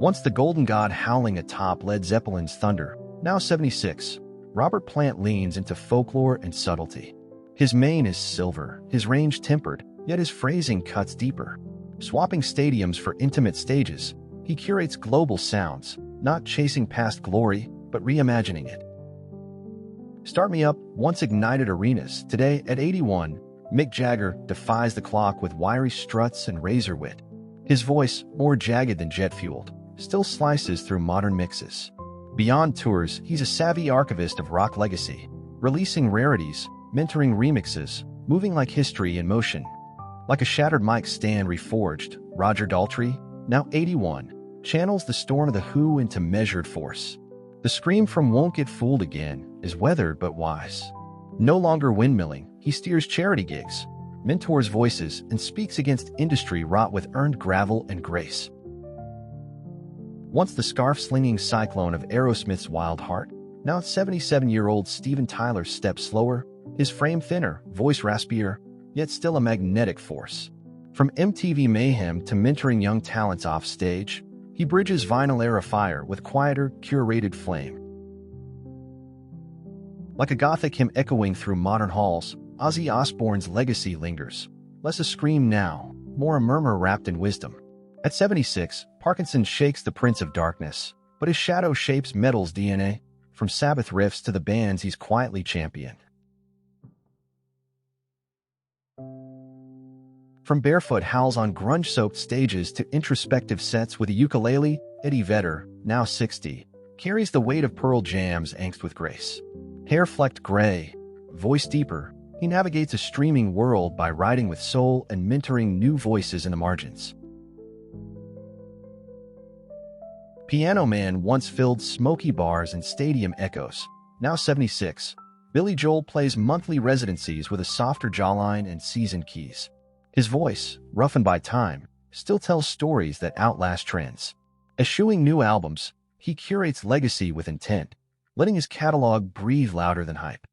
Once the golden god howling atop Led Zeppelin's thunder, now 76, Robert Plant leans into folklore and subtlety. His mane is silver, his range tempered, yet his phrasing cuts deeper. Swapping stadiums for intimate stages, he curates global sounds, not chasing past glory, but reimagining it. Start Me Up once ignited arenas. Today, at 81, Mick Jagger defies the clock with wiry struts and razor wit. His voice, more jagged than jet-fueled, still slices through modern mixes. Beyond tours, he's a savvy archivist of rock legacy, releasing rarities, mentoring remixes, moving like history in motion. Like a shattered mic stand reforged, Roger Daltrey, now 81, channels the storm of The Who into measured force. The scream from Won't Get Fooled Again is weathered but wise. No longer windmilling, he steers charity gigs, mentors voices, and speaks against industry wrought with earned gravel and grace. Once the scarf-slinging cyclone of Aerosmith's Wild Heart, now 77-year-old Steven Tyler steps slower, his frame thinner, voice raspier, yet still a magnetic force. From MTV mayhem to mentoring young talents off stage, he bridges vinyl-era fire with quieter, curated flame. Like a gothic hymn echoing through modern halls, Ozzy Osbourne's legacy lingers. Less a scream now, more a murmur wrapped in wisdom. At 76, Parkinson shakes the Prince of Darkness, but his shadow shapes metal's DNA, from Sabbath riffs to the bands he's quietly championed. From barefoot howls on grunge-soaked stages to introspective sets with a ukulele, Eddie Vedder, now 60, carries the weight of Pearl Jam's angst with grace. Hair flecked gray, voice deeper, he navigates a streaming world by writing with soul and mentoring new voices in the margins. Piano Man once filled smoky bars and stadium echoes, now 76. Billy Joel plays monthly residencies with a softer jawline and seasoned keys. His voice, roughened by time, still tells stories that outlast trends. Eschewing new albums, he curates legacy with intent, letting his catalog breathe louder than hype.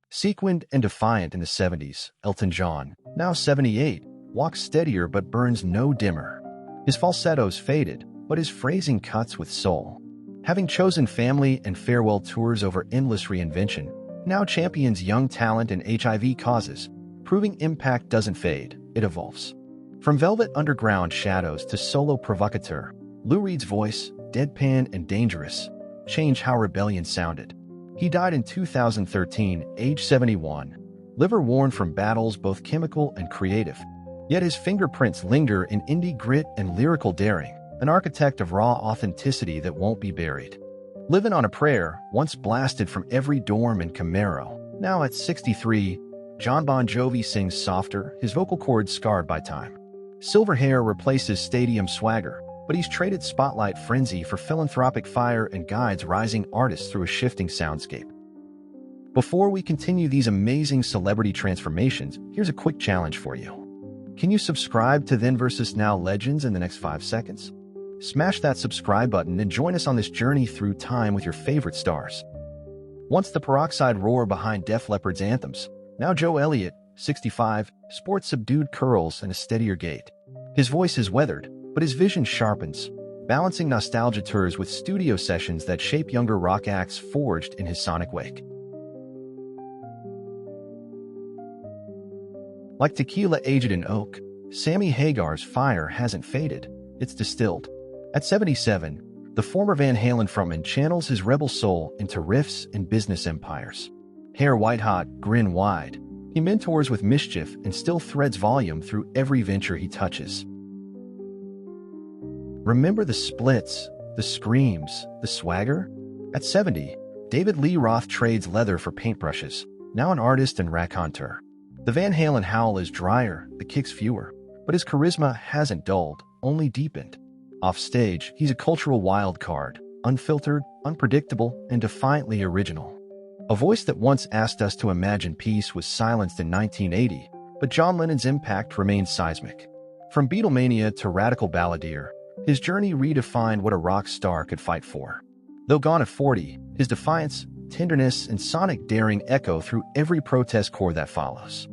Sequined and defiant in the 70s, Elton John, now 78, walks steadier but burns no dimmer. His falsettos faded, but his phrasing cuts with soul. Having chosen family and farewell tours over endless reinvention, now champions young talent and HIV causes, proving impact doesn't fade, it evolves. From Velvet Underground shadows to solo provocateur, Lou Reed's voice, deadpan and dangerous, changed how Rebellion sounded. He died in 2013, age 71, liver worn from battles both chemical and creative. Yet his fingerprints linger in indie grit and lyrical daring, an architect of raw authenticity that won't be buried. Livin' on a Prayer, once blasted from every dorm in Camaro, now at 63, Jon Bon Jovi sings softer, his vocal cords scarred by time. Silver hair replaces stadium swagger, but he's traded spotlight frenzy for philanthropic fire and guides rising artists through a shifting soundscape. Before we continue these amazing celebrity transformations, here's a quick challenge for you. Can you subscribe to Then vs. Now Legends in the next 5 seconds? Smash that subscribe button and join us on this journey through time with your favorite stars. Once the peroxide roar behind Def Leppard's anthems, now Joe Elliott, 65, sports subdued curls and a steadier gait. His voice is weathered, but his vision sharpens, balancing nostalgia tours with studio sessions that shape younger rock acts forged in his sonic wake. Like tequila aged in oak, Sammy Hagar's fire hasn't faded, it's distilled. At 77, the former Van Halen frontman channels his rebel soul into riffs and business empires. Hair white-hot, grin wide, he mentors with mischief and still threads volume through every venture he touches. Remember the splits, the screams, the swagger? At 70, David Lee Roth trades leather for paintbrushes, now an artist and raconteur. The Van Halen howl is drier, the kicks fewer, but his charisma hasn't dulled, only deepened. Off stage, he's a cultural wild card, unfiltered, unpredictable, and defiantly original. A voice that once asked us to imagine peace was silenced in 1980, but John Lennon's impact remains seismic. From Beatlemania to radical balladeer, his journey redefined what a rock star could fight for. Though gone at 40, his defiance, tenderness, and sonic daring echo through every protest chord that follows.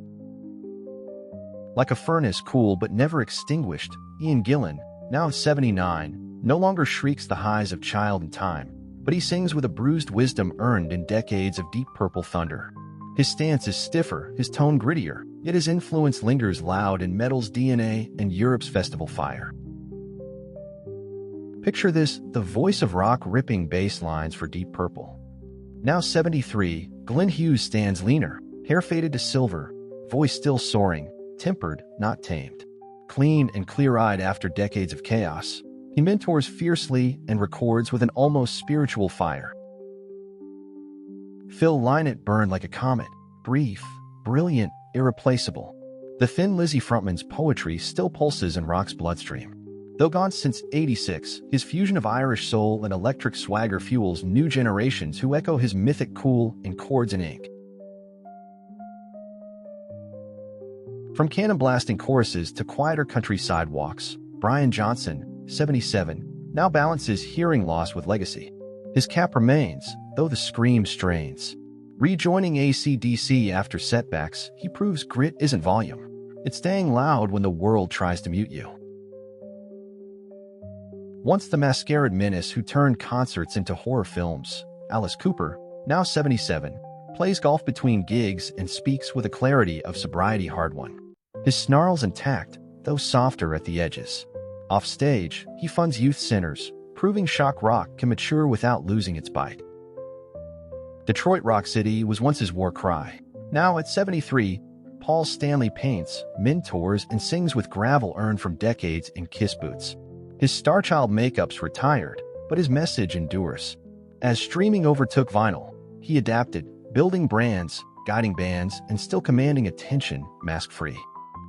Like a furnace cool but never extinguished, Ian Gillan, Now at 79, no longer shrieks the highs of Child in Time, but he sings with a bruised wisdom earned in decades of Deep Purple thunder. His stance is stiffer, his tone grittier, yet his influence lingers loud in metal's DNA and Europe's festival fire. Picture this, the voice of rock ripping bass lines for Deep Purple. Now 73, Glenn Hughes stands leaner, hair faded to silver, voice still soaring, tempered, not tamed. Clean and clear-eyed after decades of chaos, he mentors fiercely and records with an almost spiritual fire. Phil Lynott burned like a comet, brief, brilliant, irreplaceable. The Thin Lizzy frontman's poetry still pulses in rock's bloodstream. Though gone since '86, his fusion of Irish soul and electric swagger fuels new generations who echo his mythic cool in chords and ink. From cannon-blasting choruses to quieter countryside walks, Brian Johnson, 77, now balances hearing loss with legacy. His cap remains, though the scream strains. Rejoining AC/DC after setbacks, he proves grit isn't volume. It's staying loud when the world tries to mute you. Once the masquerade menace who turned concerts into horror films, Alice Cooper, now 77, plays golf between gigs and speaks with a clarity of sobriety hard-won. His snarl's intact, though softer at the edges. Off stage, he funds youth sinners, proving shock rock can mature without losing its bite. Detroit Rock City was once his war cry. Now at 73, Paul Stanley paints, mentors, and sings with gravel earned from decades in Kiss boots. His Starchild makeup's retired, but his message endures. As streaming overtook vinyl, he adapted, building brands, guiding bands, and still commanding attention, mask-free.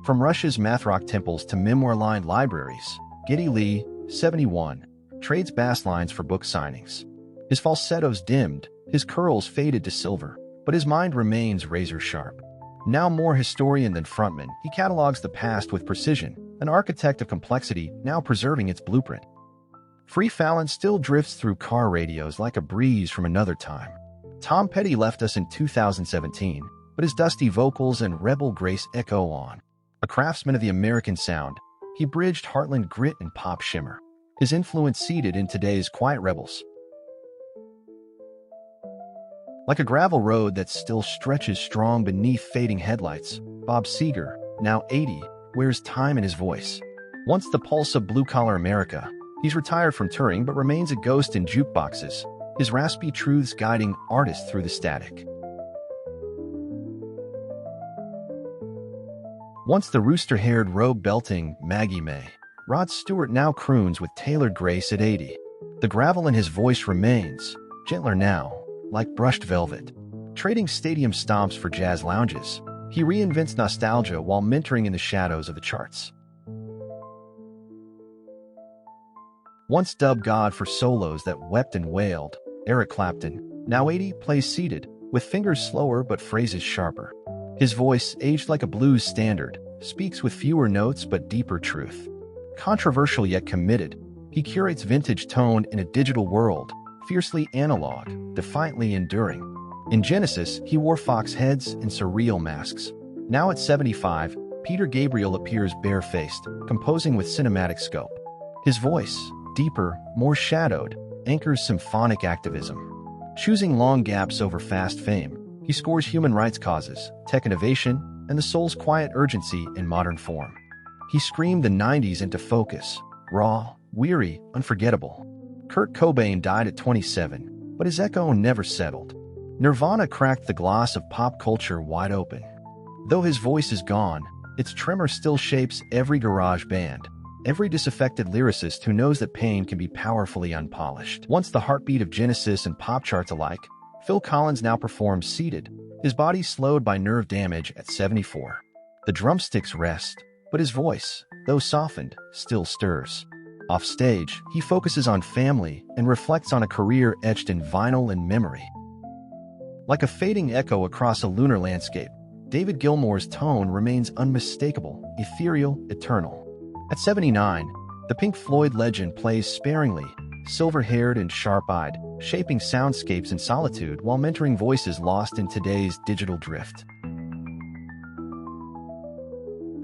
From Rush's math rock temples to memoir-lined libraries, Geddy Lee, 71, trades bass lines for book signings. His falsettos dimmed, his curls faded to silver, but his mind remains razor-sharp. Now more historian than frontman, he catalogs the past with precision, an architect of complexity now preserving its blueprint. Free Fallon still drifts through car radios like a breeze from another time. Tom Petty left us in 2017, but his dusty vocals and rebel grace echo on. A craftsman of the American sound, he bridged Heartland grit and pop shimmer. His influence seeded in today's quiet rebels. Like a gravel road that still stretches strong beneath fading headlights, Bob Seger, now 80, wears time in his voice. Once the pulse of blue-collar America, he's retired from touring but remains a ghost in jukeboxes, his raspy truths guiding artists through the static. Once the rooster-haired robe-belting Maggie May, Rod Stewart now croons with tailored grace at 80. The gravel in his voice remains, gentler now, like brushed velvet. Trading stadium stomps for jazz lounges, he reinvents nostalgia while mentoring in the shadows of the charts. Once dubbed God for solos that wept and wailed, Eric Clapton, now 80, plays seated, with fingers slower but phrases sharper. His voice, aged like a blues standard, speaks with fewer notes but deeper truth. Controversial yet committed, he curates vintage tone in a digital world, fiercely analog, defiantly enduring. In Genesis, he wore fox heads and surreal masks. Now at 75, Peter Gabriel appears barefaced, composing with cinematic scope. His voice, deeper, more shadowed, anchors symphonic activism. Choosing long gaps over fast fame, he scores human rights causes, tech innovation, and the soul's quiet urgency in modern form. He screamed the 90s into focus, raw, weary, unforgettable. Kurt Cobain died at 27, but his echo never settled. Nirvana cracked the glass of pop culture wide open. Though his voice is gone, its tremor still shapes every garage band, every disaffected lyricist who knows that pain can be powerfully unpolished. Once the heartbeat of Genesis and pop charts alike, Phil Collins now performs seated, his body slowed by nerve damage at 74. The drumsticks rest, but his voice, though softened, still stirs. Off stage, he focuses on family and reflects on a career etched in vinyl and memory. Like a fading echo across a lunar landscape, David Gilmour's tone remains unmistakable, ethereal, eternal. At 79, the Pink Floyd legend plays sparingly, silver-haired and sharp-eyed, shaping soundscapes in solitude while mentoring voices lost in today's digital drift.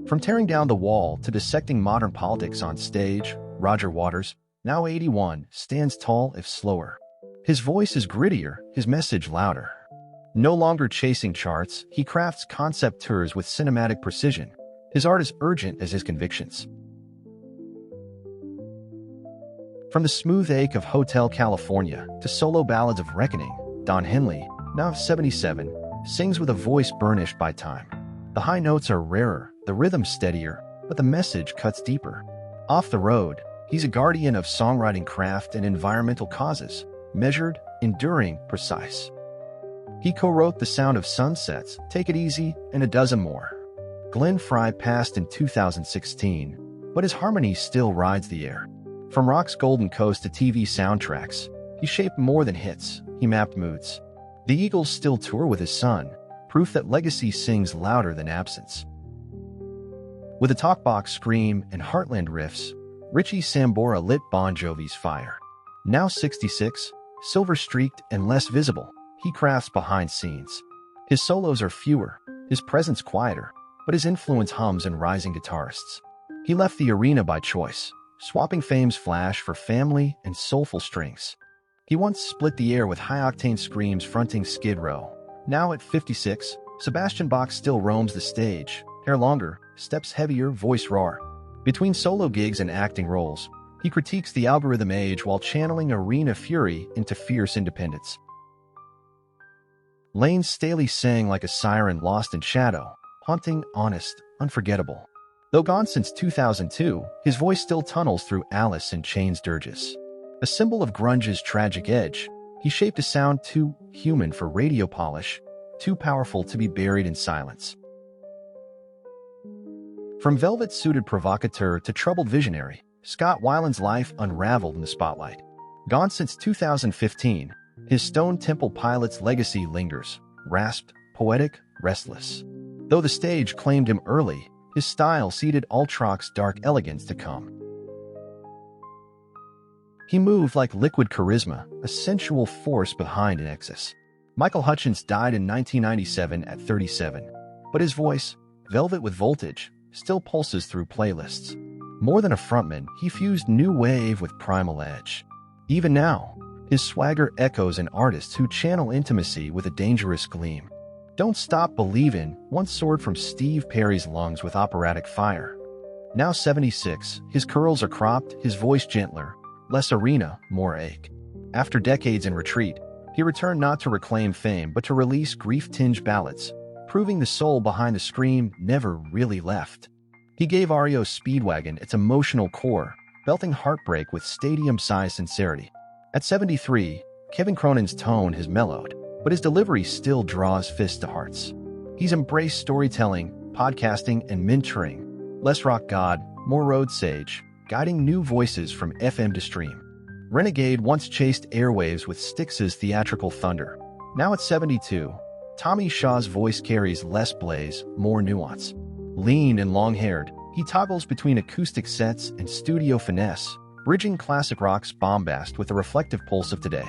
From tearing down the wall to dissecting modern politics on stage, Roger Waters, now 81, stands tall if slower. His voice is grittier, his message louder. No longer chasing charts, he crafts concept tours with cinematic precision. His art is urgent as his convictions. From the smooth ache of Hotel California to solo ballads of Reckoning, Don Henley, now 77, sings with a voice burnished by time. The high notes are rarer, the rhythm steadier, but the message cuts deeper. Off the road, he's a guardian of songwriting craft and environmental causes, measured, enduring, precise. He co-wrote The Sound of Sunsets, Take It Easy, and a dozen more. Glenn Frey passed in 2016, but his harmony still rides the air. From rock's Golden Coast to TV soundtracks, he shaped more than hits, he mapped moods. The Eagles still tour with his son, proof that legacy sings louder than absence. With a talkbox scream and heartland riffs, Richie Sambora lit Bon Jovi's fire. Now 66, silver-streaked and less visible, he crafts behind scenes. His solos are fewer, his presence quieter, but his influence hums in rising guitarists. He left the arena by choice, swapping fame's flash for family and soulful strings. He once split the air with high-octane screams fronting Skid Row. Now at 56, Sebastian Bach still roams the stage, hair longer, steps heavier, voice raw. Between solo gigs and acting roles, he critiques the algorithm age while channeling arena fury into fierce independence. Lane Staley sang like a siren lost in shadow, haunting, honest, unforgettable. Though gone since 2002, his voice still tunnels through Alice in Chains dirges. A symbol of grunge's tragic edge, he shaped a sound too human for radio polish, too powerful to be buried in silence. From velvet-suited provocateur to troubled visionary, Scott Weiland's life unraveled in the spotlight. Gone since 2015, his Stone Temple Pilots legacy lingers, rasped, poetic, restless. Though the stage claimed him early, his style ceded alt-rock's dark elegance to come. He moved like liquid charisma, a sensual force behind an excess. Michael Hutchence died in 1997 at 37, but his voice, velvet with voltage, still pulses through playlists. More than a frontman, he fused new wave with primal edge. Even now, his swagger echoes an artist who channel intimacy with a dangerous gleam. Don't Stop Believin' once soared from Steve Perry's lungs with operatic fire. Now 76, his curls are cropped, his voice gentler, less arena, more ache. After decades in retreat, he returned not to reclaim fame but to release grief-tinged ballads, proving the soul behind the scream never really left. He gave REO Speedwagon its emotional core, belting heartbreak with stadium-sized sincerity. At 73, Kevin Cronin's tone has mellowed, but his delivery still draws fists to hearts. He's embraced storytelling, podcasting, and mentoring. Less rock god, more road sage, guiding new voices from FM to stream. Renegade once chased airwaves with Styx's theatrical thunder. Now at 72, Tommy Shaw's voice carries less blaze, more nuance. Lean and long-haired, he toggles between acoustic sets and studio finesse, bridging classic rock's bombast with the reflective pulse of today.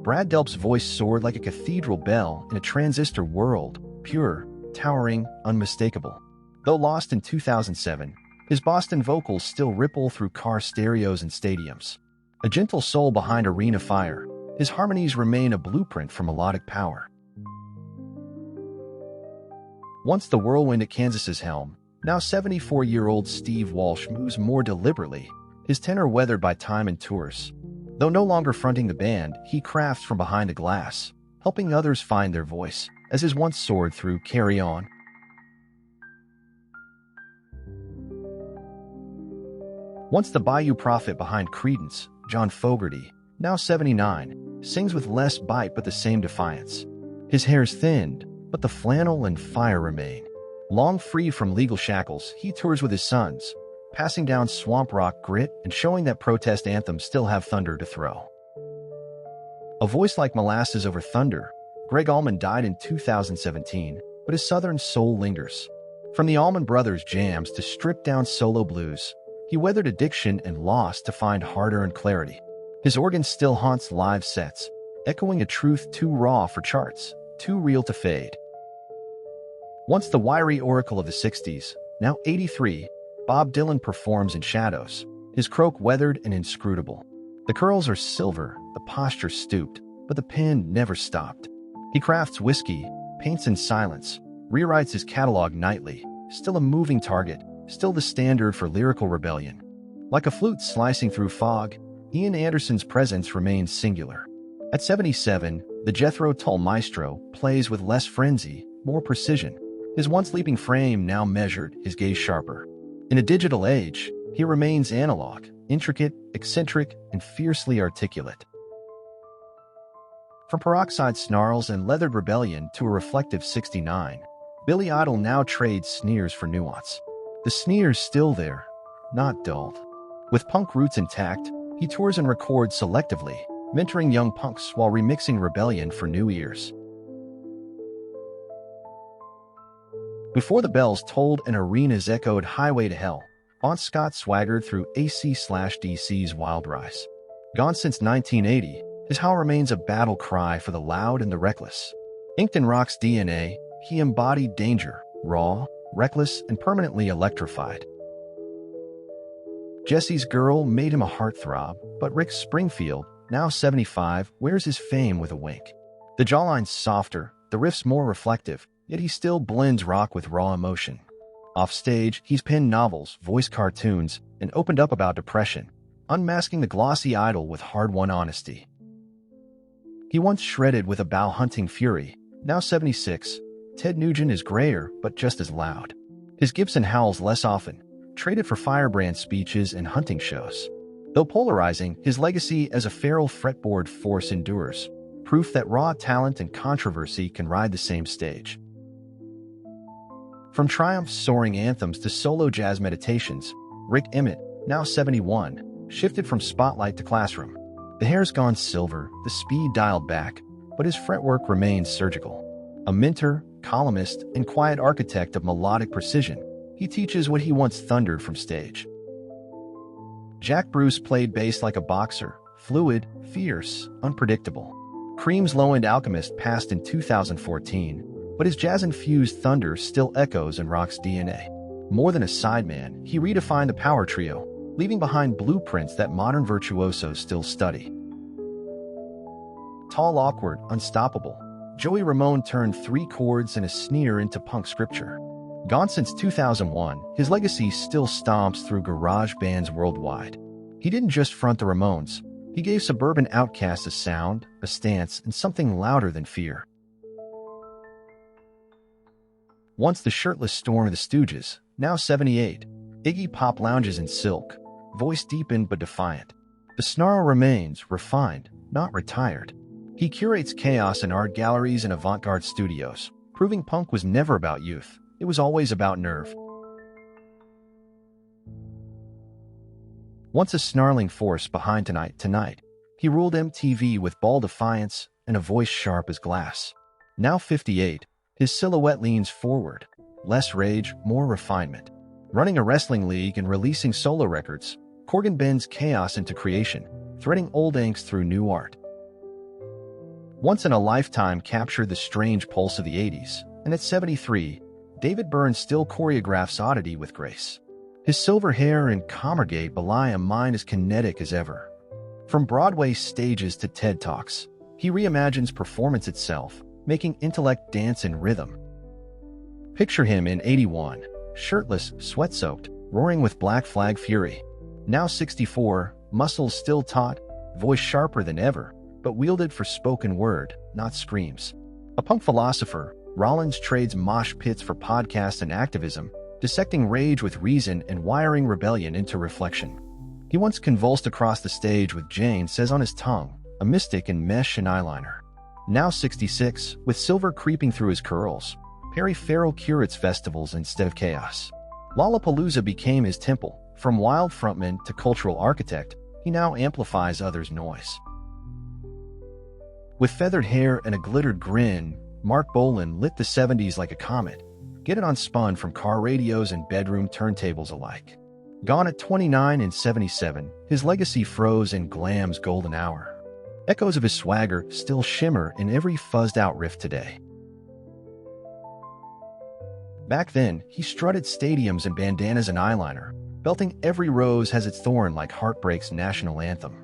Brad Delp's voice soared like a cathedral bell in a transistor world, pure, towering, unmistakable. Though lost in 2007, his Boston vocals still ripple through car stereos and stadiums. A gentle soul behind arena fire, his harmonies remain a blueprint for melodic power. Once the whirlwind at Kansas's helm, now 74-year-old Steve Walsh moves more deliberately, his tenor weathered by time and tours. Though no longer fronting the band, he crafts from behind the glass, helping others find their voice, as his once soared through Carry On. Once the Bayou Prophet behind Creedence, John Fogerty, now 79, sings with less bite but the same defiance. His hair's thinned, but the flannel and fire remain. Long free from legal shackles, he tours with his sons, passing down swamp rock grit and showing that protest anthems still have thunder to throw. A voice like molasses over thunder, Greg Allman died in 2017, but his southern soul lingers. From the Allman Brothers jams to stripped-down solo blues, he weathered addiction and loss to find hard-earned clarity. His organ still haunts live sets, echoing a truth too raw for charts, too real to fade. Once the wiry oracle of the 60s, now 83, Bob Dylan performs in shadows, his croak weathered and inscrutable. The curls are silver, the posture stooped, but the pen never stopped. He crafts whiskey, paints in silence, rewrites his catalog nightly, still a moving target, still the standard for lyrical rebellion. Like a flute slicing through fog, Ian Anderson's presence remains singular. At 77, the Jethro Tull maestro plays with less frenzy, more precision. His once leaping frame now measured, his gaze sharper. In a digital age, he remains analog, intricate, eccentric, and fiercely articulate. From peroxide snarls and leathered rebellion to a reflective 69, Billy Idol now trades sneers for nuance. The sneer's still there, not dulled. With punk roots intact, he tours and records selectively, mentoring young punks while remixing rebellion for new ears. Before the bells tolled and arenas echoed Highway to Hell, Bon Scott swaggered through AC/DC's Wild Rise. Gone since 1980, his howl remains a battle cry for the loud and the reckless. Inked in rock's DNA, he embodied danger, raw, reckless, and permanently electrified. Jesse's Girl made him a heartthrob, but Rick Springfield, now 75, wears his fame with a wink. The jawline's softer, the riff's more reflective, yet he still blends rock with raw emotion. Offstage, he's penned novels, voiced cartoons, and opened up about depression, unmasking the glossy idol with hard-won honesty. He once shredded with a bow-hunting fury, now 76. Ted Nugent is grayer, but just as loud. His Gibson howls less often, traded for firebrand speeches and hunting shows. Though polarizing, his legacy as a feral fretboard force endures, proof that raw talent and controversy can ride the same stage. From Triumph's soaring anthems to solo jazz meditations, Rick Emmett, now 71, shifted from spotlight to classroom. The hair's gone silver, the speed dialed back, but his fretwork remains surgical. A mentor, columnist, and quiet architect of melodic precision, he teaches what he once thundered from stage. Jack Bruce played bass like a boxer, fluid, fierce, unpredictable. Cream's low-end alchemist passed in 2014, but his jazz-infused thunder still echoes in rock's DNA. More than a sideman, he redefined the power trio, leaving behind blueprints that modern virtuosos still study. Tall, awkward, unstoppable, Joey Ramone turned 3 chords and a sneer into punk scripture. Gone since 2001, his legacy still stomps through garage bands worldwide. He didn't just front the Ramones, he gave suburban outcasts a sound, a stance, and something louder than fear. Once the shirtless storm of the Stooges, now 78, Iggy Pop lounges in silk, voice deepened but defiant. The snarl remains, refined, not retired. He curates chaos in art galleries and avant-garde studios, proving punk was never about youth, it was always about nerve. Once a snarling force behind Tonight, he ruled MTV with bald defiance and a voice sharp as glass. Now 58, his silhouette leans forward, less rage, more refinement. Running a wrestling league and releasing solo records, Corgan bends chaos into creation, threading old angst through new art. Once in a lifetime captured the strange pulse of the 80s, and at 73, David Byrne still choreographs oddity with grace. His silver hair and Comergate belie a mind as kinetic as ever. From Broadway stages to TED Talks, he reimagines performance itself, making intellect dance in rhythm. Picture him in 81, shirtless, sweat-soaked, roaring with Black Flag fury. Now 64, muscles still taut, voice sharper than ever, but wielded for spoken word, not screams. A punk philosopher, Rollins trades mosh pits for podcasts and activism, dissecting rage with reason and wiring rebellion into reflection. He once convulsed across the stage with Jane Says on his tongue, a mystic in mesh and eyeliner. Now 66, with silver creeping through his curls, Perry Farrell curates festivals instead of chaos. Lollapalooza became his temple. From wild frontman to cultural architect, he now amplifies others' noise. With feathered hair and a glittered grin, Mark Bolan lit the 70s like a comet, get it on spun from car radios and bedroom turntables alike. Gone at 29 and 77, his legacy froze in glam's golden hour. Echoes of his swagger still shimmer in every fuzzed-out riff today. Back then, he strutted stadiums in bandanas and eyeliner, belting "Every Rose Has Its Thorn" like Heartbreak's national anthem.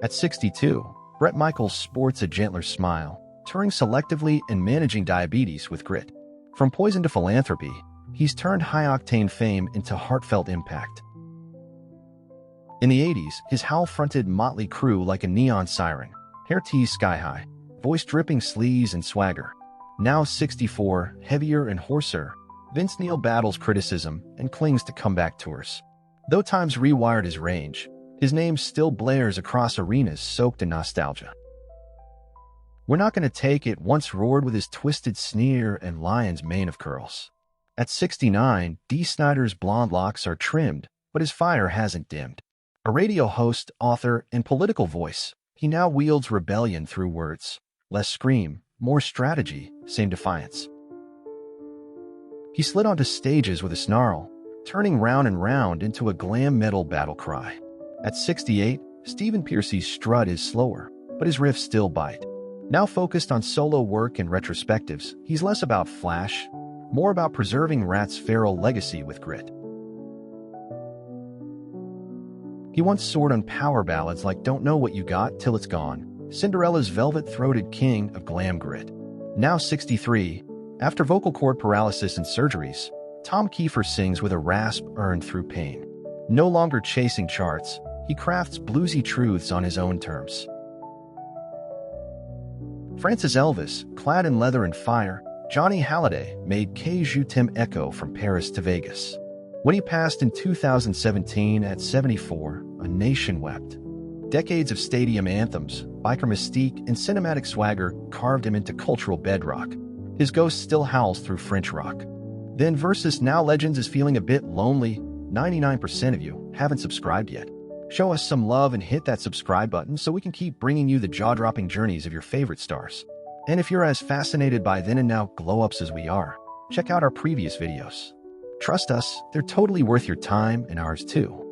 At 62, Bret Michaels sports a gentler smile, touring selectively and managing diabetes with grit. From poison to philanthropy, he's turned high-octane fame into heartfelt impact. In the 80s, his Howl-fronted motley crew like a neon siren, hair teased sky-high, voice dripping sleaze and swagger. Now 64, heavier and hoarser, Vince Neil battles criticism and clings to comeback tours. Though times rewired his range, his name still blares across arenas soaked in nostalgia. "We're Not Gonna Take It" once roared with his twisted sneer and lion's mane of curls. At 69, Dee Snider's blonde locks are trimmed, but his fire hasn't dimmed. A radio host, author, and political voice, he now wields rebellion through words. Less scream, more strategy, same defiance. He slid onto stages with a snarl, turning Round and Round into a glam metal battle cry. At 68, Stephen Pearcy's strut is slower, but his riffs still bite. Now focused on solo work and retrospectives, he's less about flash, more about preserving Rat's feral legacy with grit. He once soared on power ballads like "Don't Know What You Got Till It's Gone," Cinderella's velvet-throated king of glam grit. Now 63, after vocal cord paralysis and surgeries, Tom Kiefer sings with a rasp earned through pain. No longer chasing charts, he crafts bluesy truths on his own terms. Francis Elvis, clad in leather and fire, Johnny Hallyday made "Que Je t'aime" echo from Paris to Vegas. When he passed in 2017 at 74, a nation wept. Decades of stadium anthems, biker mystique, and cinematic swagger carved him into cultural bedrock. His ghost still howls through French rock. Then versus Now Legends is feeling a bit lonely. 99% of you haven't subscribed yet. Show us some love and hit that subscribe button so we can keep bringing you the jaw-dropping journeys of your favorite stars. And if you're as fascinated by then and now glow-ups as we are, check out our previous videos. Trust us, they're totally worth your time and ours too.